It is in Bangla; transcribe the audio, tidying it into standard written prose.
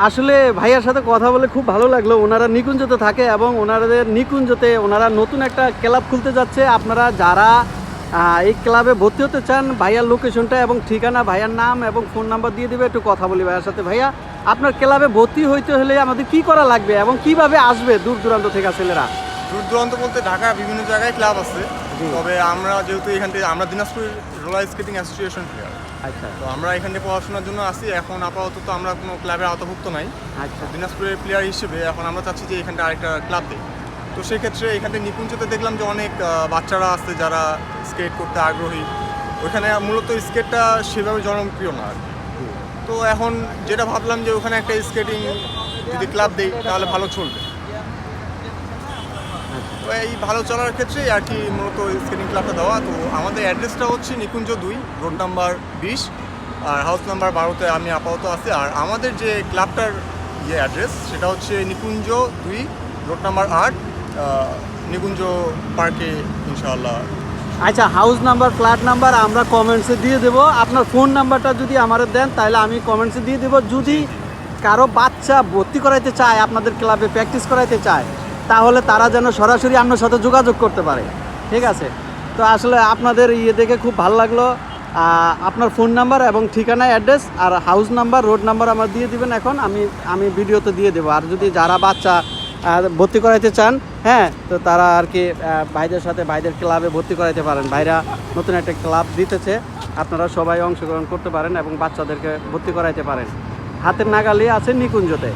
আসলে ভাইয়ার সাথে কথা বলে খুব ভালো লাগলো। ওনারা নিকুঞ্জতে থাকে এবং ওনাদের নিকুঞ্জতে ওনারা নতুন একটা ক্লাব খুলতে যাচ্ছে। আপনারা যারা এই ক্লাবে ভর্তি হতে চান, ভাইয়ার লোকেশনটা এবং ঠিকানা, ভাইয়ার নাম এবং ফোন নাম্বার দিয়ে দিবে। একটু কথা বলি ভাইয়ার সাথে। ভাইয়া, আপনার ক্লাবে ভর্তি হইতে হলে আমাদের কি করা লাগবে এবং কিভাবে আসবে দূর দূরান্ত থেকে ছেলেরা? দূর দূরান্ত বলতে ঢাকা বিভিন্ন জায়গায় ক্লাব আছে, তবে আমরা যেহেতু এখান থেকে আমরা Dinajpur roller skating association player. আচ্ছা তো আমরা এখানে পড়াশোনার জন্য আসি। এখন আপাতত আমরা কোনো ক্লাবের আওতাভুক্ত নাই। আচ্ছা দিনাজপুরের প্লেয়ার হিসেবে এখন আমরা চাচ্ছি যে এখানটা আরেকটা ক্লাব দিই। তো সেক্ষেত্রে এখানে নিকুঞ্জতে দেখলাম যে অনেক বাচ্চারা আছে যারা স্কেট করতে আগ্রহী। ওইখানে মূলত স্কেটটা সেভাবে জনপ্রিয় না আর কি। তো এখন যেটা ভাবলাম যে ওখানে একটা স্কেটিং যদি ক্লাব দিই তাহলে ভালো চলবে। তো এই ভালো চলার ক্ষেত্রেই আর কি মূলত স্কেটিং ক্লাবটা দেওয়া। তো আমাদের অ্যাড্রেসটা হচ্ছে নিকুঞ্জ 2, রোড নাম্বার 20 আর হাউস নাম্বার 12-তে আমি আপাতত আছি। আর আমাদের যে ক্লাবটার অ্যাড্রেস সেটা হচ্ছে নিকুঞ্জ 2, রোড নাম্বার 8, নিকুঞ্জ পার্কে ইনশাআল্লাহ। আচ্ছা, হাউস নাম্বার, ফ্ল্যাট নাম্বার আমরা কমেন্টসে দিয়ে দেবো। আপনার ফোন নাম্বারটা যদি আমাদের দেন তাহলে আমি কমেন্টসে দিয়ে দেবো। যদি কারো বাচ্চা ভর্তি করাইতে চায়, আপনাদের ক্লাবে প্র্যাকটিস করাইতে চায়, তাহলে তারা যেন সরাসরি আপনার সাথে যোগাযোগ করতে পারে। ঠিক আছে? তো আসলে আপনাদের দেখে খুব ভালো লাগলো। আপনার ফোন নাম্বার এবং ঠিকানা, অ্যাড্রেস আর হাউস নাম্বার, রোড নাম্বার আমার দিয়ে দিবেন। এখন আমি ভিডিওতে দিয়ে দেবো। আর যদি যারা বাচ্চা ভর্তি করাইতে চান, হ্যাঁ, তো তারা আর কি ভাইদের সাথে ভাইদের ক্লাবে ভর্তি করাইতে পারেন। ভাইরা নতুন একটা ক্লাব দিতেছে, আপনারা সবাই অংশগ্রহণ করতে পারেন এবং বাচ্চাদেরকে ভর্তি করাইতে পারেন। হাতের নাগালে আছে নিকুঞ্জতে।